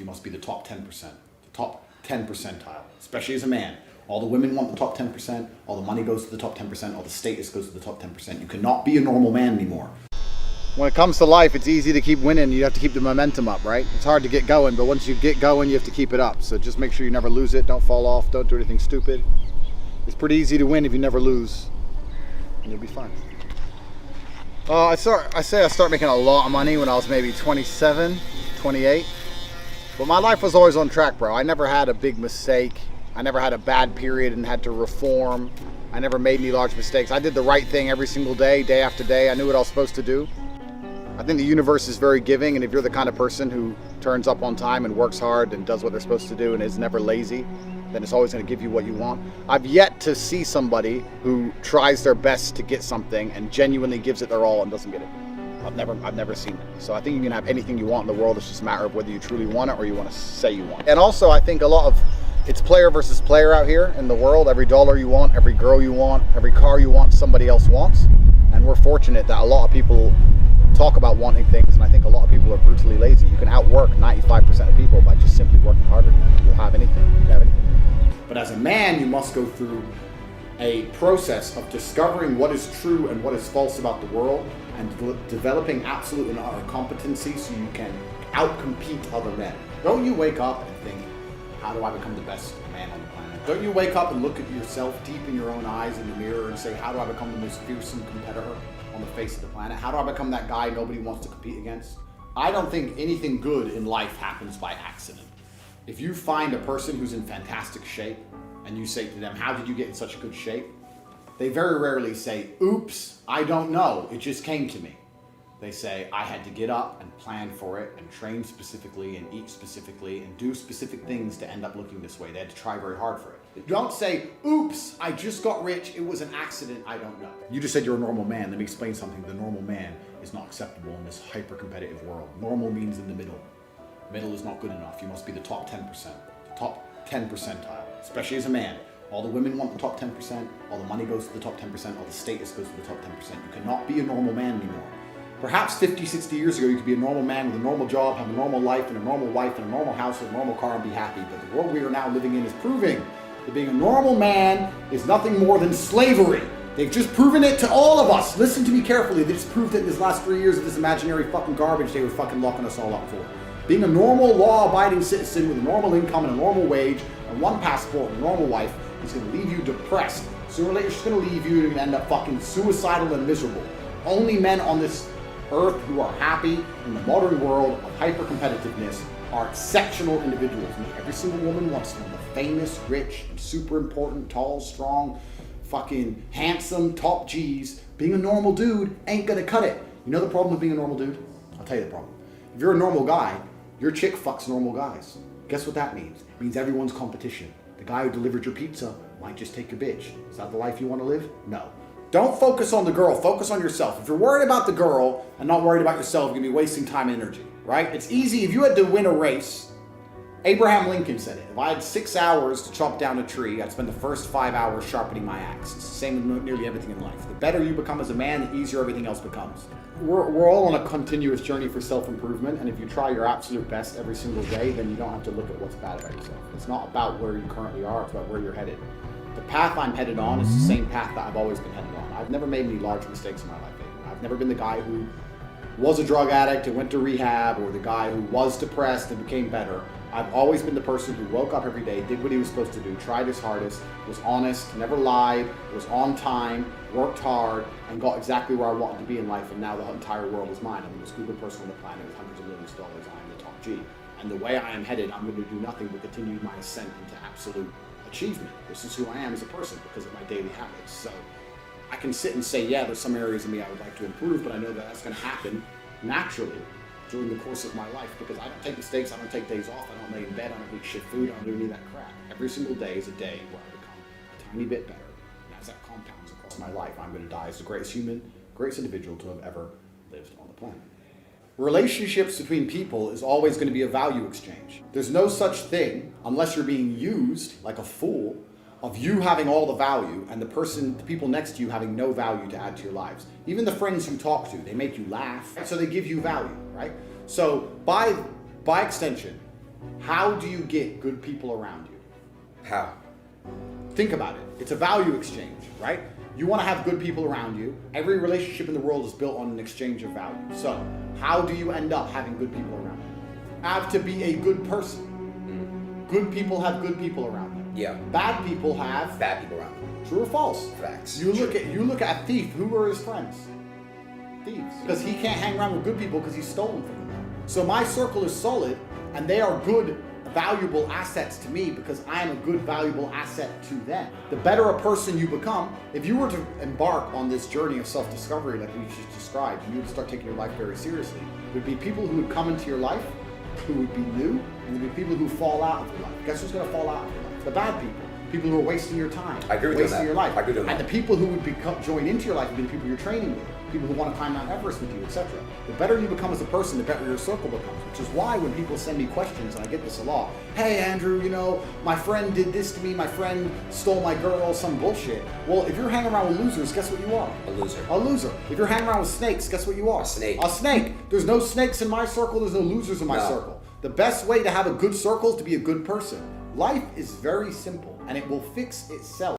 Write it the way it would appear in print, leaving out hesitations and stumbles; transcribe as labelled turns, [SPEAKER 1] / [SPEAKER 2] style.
[SPEAKER 1] you must be the top 10%, the top 10 percentile, especially as a man. All the women want the top 10%, all the money goes to the top 10%, all the status goes to the top 10%. You cannot be a normal man anymore.
[SPEAKER 2] When it comes to life, it's easy to keep winning. You have to keep the momentum up, right? It's hard to get going, but once you get going, you have to keep it up. So just make sure you never lose it. Don't fall off. Don't do anything stupid. It's pretty easy to win if you never lose, and you'll be fine. I started making a lot of money when I was maybe 27, 28. But my life was always on track, bro. I never had a big mistake. I never had a bad period and had to reform. I never made any large mistakes. I did the right thing every single day, day after day. I knew what I was supposed to do. I think the universe is very giving, and if you're the kind of person who turns up on time and works hard and does what they're supposed to do and is never lazy, then it's always going to give you what you want. I've yet to see somebody who tries their best to get something and genuinely gives it their all and doesn't get it. I've never seen it. So I think you can have anything you want in the world. It's just a matter of whether you truly want it or you want to say you want it. And also, I think it's player versus player out here in the world. Every dollar you want, every girl you want, every car you want, somebody else wants. And we're fortunate that a lot of people talk about wanting things, and I think a lot of people are brutally lazy. You can outwork 95% of people by just simply working harder. You'll have anything.
[SPEAKER 1] But as a man, you must go through a process of discovering what is true and what is false about the world, and developing absolute and utter competency so you can outcompete other men. Don't you wake up and think, how do I become the best man on the planet? Don't you wake up and look at yourself deep in your own eyes in the mirror and say, how do I become the most fearsome competitor on the face of the planet? How do I become that guy nobody wants to compete against? I don't think anything good in life happens by accident. If you find a person who's in fantastic shape and you say to them, how did you get in such good shape? They very rarely say, oops, I don't know, it just came to me. They say, I had to get up and plan for it and train specifically and eat specifically and do specific things to end up looking this way. They had to try very hard for it. Don't say, oops, I just got rich, it was an accident, I don't know. You just said you're a normal man. Let me explain something. The normal man is not acceptable in this hyper-competitive world. Normal means in the middle. Middle is not good enough. You must be the top 10%, the top 10 percentile, especially as a man. All the women want the top 10%, all the money goes to the top 10%, all the status goes to the top 10%. You cannot be a normal man anymore. Perhaps 50, 60 years ago, you could be a normal man with a normal job, have a normal life, and a normal wife, and a normal house, and a normal car, and be happy. But the world we are now living in is proving that being a normal man is nothing more than slavery. They've just proven it to all of us. Listen to me carefully. They just proved it in this last 3 years of this imaginary fucking garbage they were fucking locking us all up for. Being a normal, law-abiding citizen with a normal income and a normal wage, and one passport and a normal wife is going to leave you depressed. Sooner or later, it's going to leave you and end up fucking suicidal and miserable. Only men on this earth who are happy in the modern world of hyper-competitiveness are exceptional individuals. And every single woman wants them. The famous, rich, and super important, tall, strong, fucking handsome, top G's. Being a normal dude ain't gonna cut it. You know the problem with being a normal dude? I'll tell you the problem. If you're a normal guy, your chick fucks normal guys. Guess what that means? It means everyone's competition. The guy who delivered your pizza might just take your bitch. Is that the life you want to live? No. Don't focus on the girl, focus on yourself. If you're worried about the girl and not worried about yourself, you're gonna be wasting time and energy, right? It's easy. If you had to win a race, Abraham Lincoln said it. If I had 6 hours to chop down a tree, I'd spend the first 5 hours sharpening my axe. It's the same with nearly everything in life. The better you become as a man, the easier everything else becomes. We're all on a continuous journey for self-improvement, and if you try your absolute best every single day, then you don't have to look at what's bad about yourself. It's not about where you currently are, it's about where you're headed. The path I'm headed on is the same path that I've always been headed on. I've never made any large mistakes in my life. I've never been the guy who was a drug addict and went to rehab, or the guy who was depressed and became better. I've always been the person who woke up every day, did what he was supposed to do, tried his hardest, was honest, never lied, was on time, worked hard, and got exactly where I wanted to be in life, and now the entire world is mine. I'm the most stupid person on the planet with hundreds of millions of dollars. I'm the top G. And the way I am headed, I'm going to do nothing but continue my ascent into absolute achievement. This is who I am as a person because of my daily habits. So I can sit and say, yeah, there's some areas of me I would like to improve, but I know that that's going to happen naturally during the course of my life because I don't take mistakes, I don't take days off, I don't lay in bed, I don't eat shit food, I don't do any of that crap. Every single day is a day where I become a tiny bit better. And as that compounds across my life, I'm going to die as the greatest human, greatest individual to have ever lived on the planet. Relationships between people is always going to be a value exchange. There's no such thing, unless you're being used like a fool, of you having all the value and the people next to you having no value to add to your lives. Even the friends you talk to, they make you laugh, so they give you value, right? So by extension, How do you get good people around you?
[SPEAKER 3] How?
[SPEAKER 1] Think about it. It's a value exchange, right? You want to have good people around you. Every relationship in the world is built on an exchange of value. So, how do you end up having good people around you? Have to be a good person. Good people have good people around them.
[SPEAKER 3] Yeah.
[SPEAKER 1] Bad people have
[SPEAKER 3] Bad people around them.
[SPEAKER 1] true or false.
[SPEAKER 3] Facts.
[SPEAKER 1] You look at a thief. Who are his friends? Thieves. Because he can't hang around with good people because he's stolen from them. So my circle is solid, and they are good, valuable assets to me because I am a good, valuable asset to them. The better a person you become, if you were to embark on this journey of self-discovery like we just described, and you would start taking your life very seriously, it would be people who would come into your life who would be new, and there'd be people who fall out of your life. Guess who's going to fall out of your life? The bad people. People who are wasting your time.
[SPEAKER 3] I agree with
[SPEAKER 1] wasting
[SPEAKER 3] that.
[SPEAKER 1] your life.
[SPEAKER 3] I agree with that.
[SPEAKER 1] And the people who would join into your life would be the people you're training with. People who want to climb Mount Everest with you, etc. The better you become as a person, the better your circle becomes. Which is why when people send me questions, and I get this a lot, hey Andrew, my friend did this to me, my friend stole my girl, some bullshit. Well, if you're hanging around with losers, guess what you are?
[SPEAKER 3] A loser.
[SPEAKER 1] A loser. If you're hanging around with snakes, guess what you are?
[SPEAKER 3] A snake.
[SPEAKER 1] A snake. There's no snakes in my circle, there's no losers in my circle. The best way to have a good circle is to be a good person. Life is very simple, and it will fix itself.